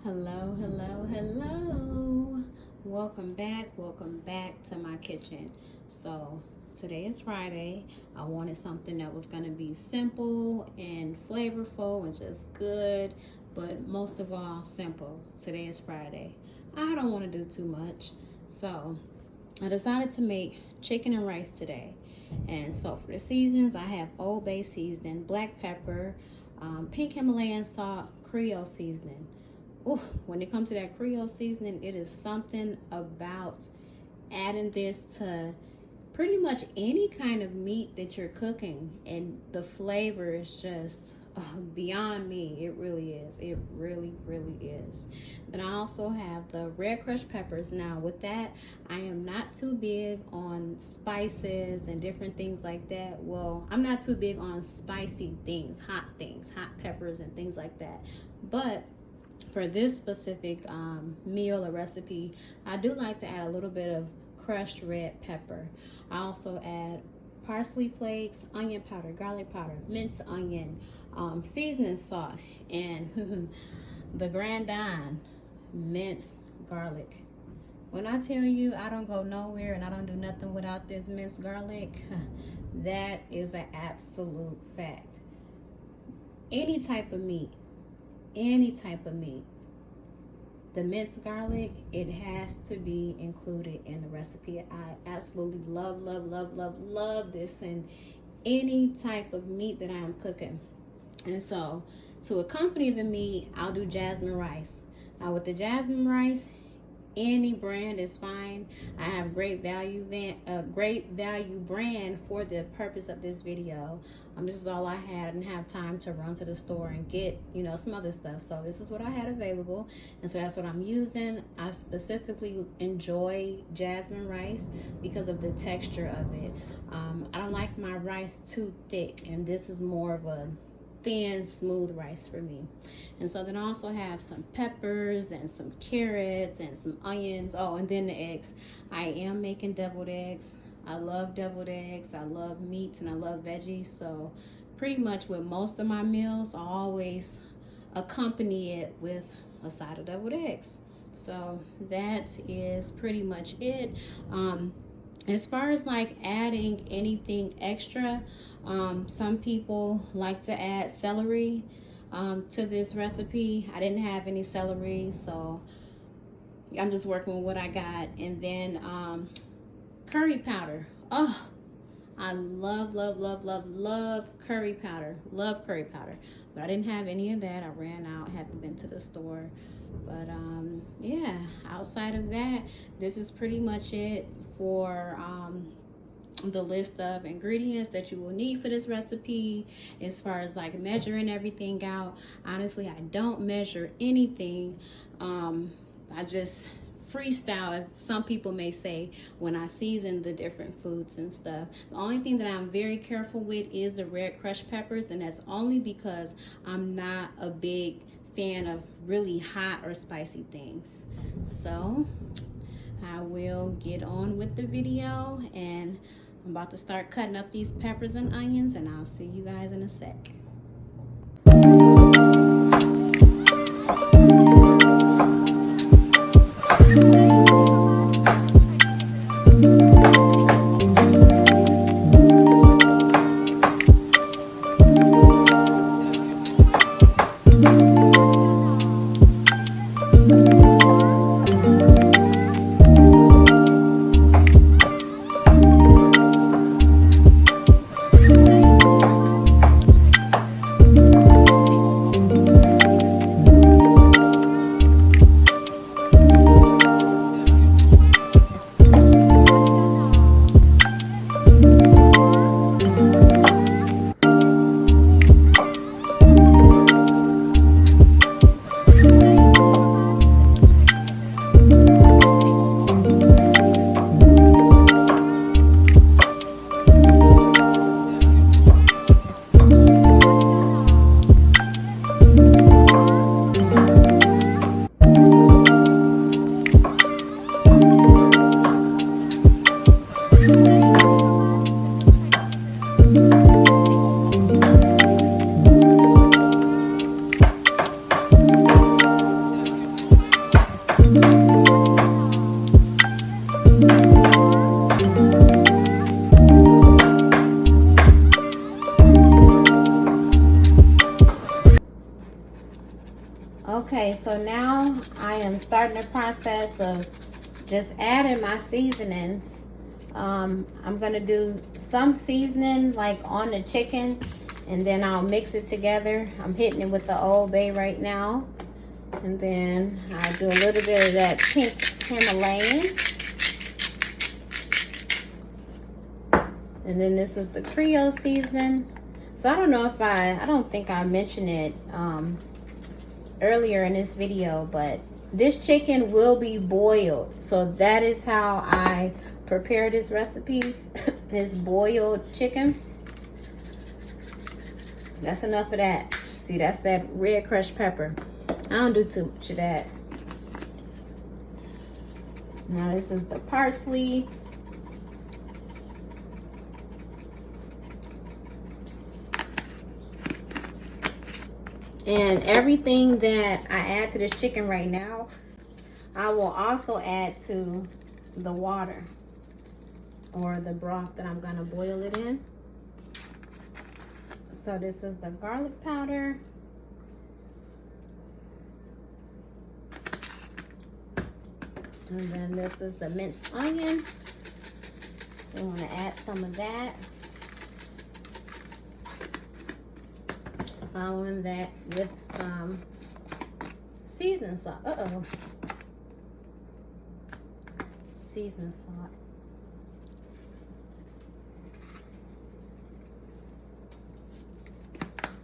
Hello, hello, hello. Welcome back to my kitchen. So today is Friday. I wanted something that was going to be simple and flavorful and just good, but most of all, simple. Today is Friday. I don't want to do too much. So I decided to make chicken and rice today. And so for the seasons, I have Old Bay seasoning, black pepper, pink Himalayan salt, Creole seasoning. Ooh, when it comes to that Creole seasoning, it is something about adding this to pretty much any kind of meat that you're cooking, and the flavor is just beyond me. It really is. It really is. But I also have the red crushed peppers. Now with that, I am not too big on spices and different things like that. Well, I'm not too big on spicy things, hot peppers and things like that. But for this specific meal or recipe, I do like to add a little bit of crushed red pepper. I also add parsley flakes, onion powder, garlic powder, minced onion, seasoning salt, and the Grand Dine minced garlic. When I tell you I don't go nowhere and I don't do nothing without this minced garlic, that is an absolute fact. Any type of meat, the minced garlic, it has to be included in the recipe. I absolutely love this in any type of meat that I am cooking. And so to accompany the meat, I'll do jasmine rice. Now with the jasmine rice, any brand is fine. I have great value brand for the purpose of this video. This is all I had. I didn't have time to run to the store and get some other stuff, so this is what I had available, and so that's what I'm using. I specifically enjoy jasmine rice because of the texture of it. I don't like my rice too thick, and this is more of a thin, smooth rice for me. And so then I also have some peppers and some carrots and some onions. Oh, and then the eggs. I am making deviled eggs. I love deviled eggs. I love meats and I love veggies. So pretty much with most of my meals, I always accompany it with a side of deviled eggs. So that is pretty much it. As far as like adding anything extra, some people like to add celery to this recipe. I didn't have any celery, so I'm just working with what I got. And then curry powder. Oh, I love curry powder. Love curry powder. But I didn't have any of that. I ran out, haven't been to the store. But yeah, outside of that, this is pretty much it for the list of ingredients that you will need for this recipe. As far as like measuring everything out, honestly, I don't measure anything. I just freestyle, as some people may say, when I season the different foods and stuff. The only thing that I'm very careful with is the red crushed peppers, and that's only because I'm not a big fan of really hot or spicy things. So I will get on with the video, and I'm about to start cutting up these peppers and onions, and I'll see you guys in a sec. Okay, so now I am starting the process of just adding my seasonings. I'm gonna do some seasoning like on the chicken, and then I'll mix it together. I'm hitting it with the Old Bay right now, and then I do a little bit of that pink Himalayan, and then this is the Creole seasoning. So I don't know if I don't think I mentioned it earlier in this video, but this chicken will be boiled. So that is how I prepare this recipe. This boiled chicken. That's enough of that. See, that's that red crushed pepper. I don't do too much of that. Now this is the parsley. And everything that I add to this chicken right now, I will also add to the water or the broth that I'm gonna boil it in. So this is the garlic powder. And then this is the minced onion. We wanna add some of that. Following that with some seasoning salt. Seasoning salt.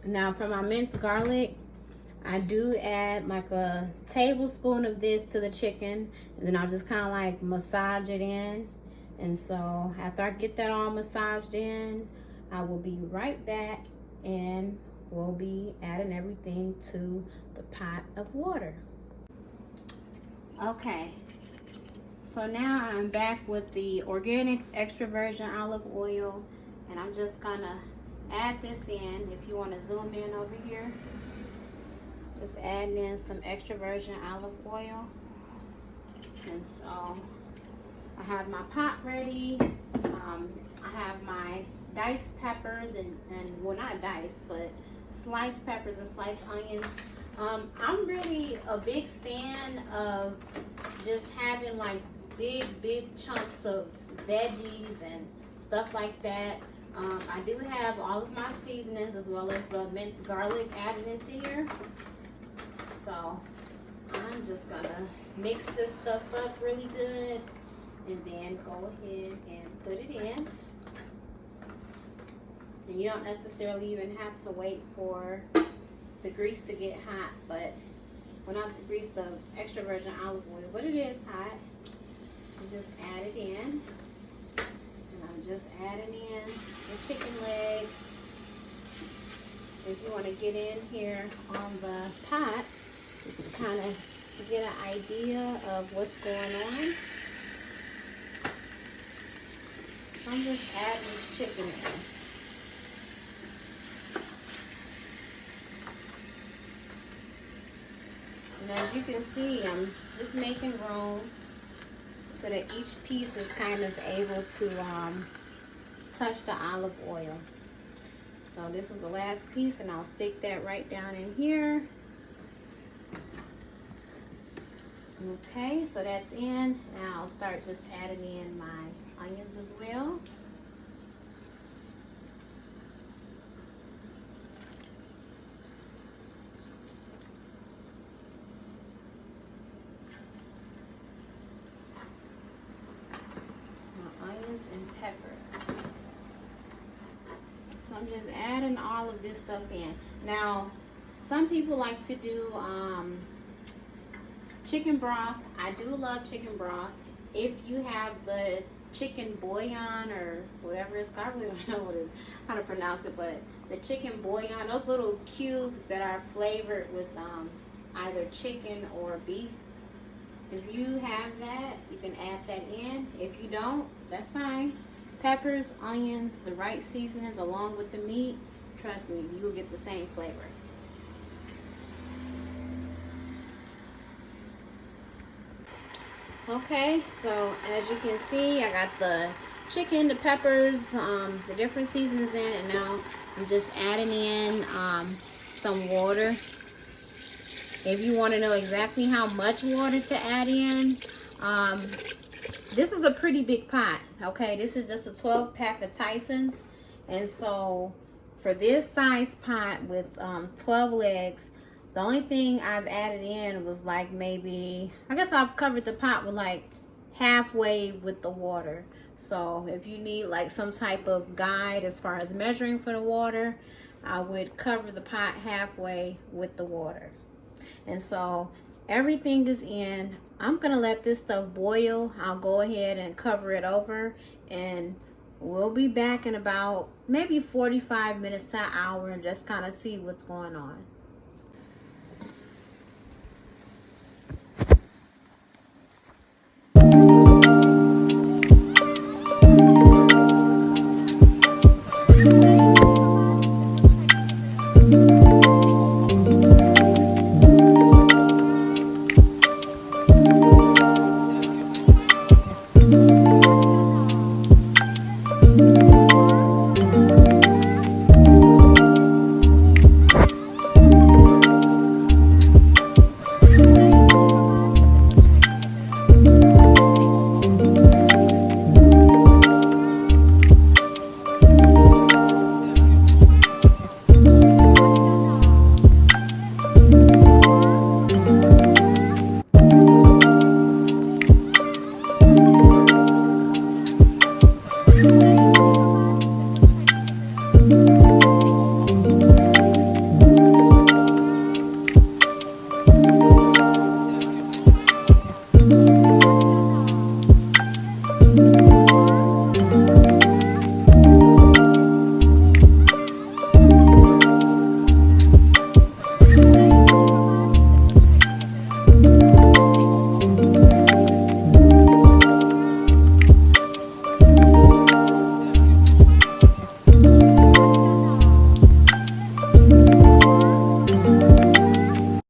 Now for my minced garlic, I do add like a tablespoon of this to the chicken, and then I'll just kind of like massage it in. And so after I get that all massaged in, I will be right back and we'll be adding everything to the pot of water. Okay, so now I'm back with the organic extra virgin olive oil, and I'm just gonna add this in. If you want to zoom in over here, just adding in some extra virgin olive oil. And so I have my pot ready. I have my diced peppers and well, not diced, but sliced peppers and sliced onions. I'm really a big fan of just having like big chunks of veggies and stuff like that. I do have all of my seasonings as well as the minced garlic added into here. So I'm just gonna mix this stuff up really good and then go ahead and put it in. And you don't necessarily even have to wait for the grease to get hot, but well, not the grease, the extra virgin olive oil, but it is hot. You just add it in. And I'm just adding in the chicken legs. If you want to get in here on the pot, you can kind of get an idea of what's going on. I'm just adding this chicken in. And as you can see, I'm just making room so that each piece is kind of able to touch the olive oil. So this is the last piece, and I'll stick that right down in here. Okay, so that's in. Now I'll start just adding in my onions as well. And peppers. So I'm just adding all of this stuff in. Now, some people like to do chicken broth. I do love chicken broth. If you have the chicken bouillon or whatever it's called, I really don't know how to pronounce it, but the chicken bouillon, those little cubes that are flavored with either chicken or beef. If you have that, you can add that in. If you don't, that's fine. Peppers, onions, the right seasonings along with the meat, trust me, you'll get the same flavor. Okay, so as you can see, I got the chicken, the peppers, the different seasonings in, and now I'm just adding in some water. If you want to know exactly how much water to add in, this is a pretty big pot, okay? This is just a 12 pack of Tyson's. And so for this size pot with 12 legs, the only thing I've added in was like maybe, I guess I've covered the pot with like halfway with the water. So if you need like some type of guide as far as measuring for the water, I would cover the pot halfway with the water. And so everything is in. I'm gonna let this stuff boil. I'll go ahead and cover it over, and we'll be back in about maybe 45 minutes to an hour and just kind of see what's going on.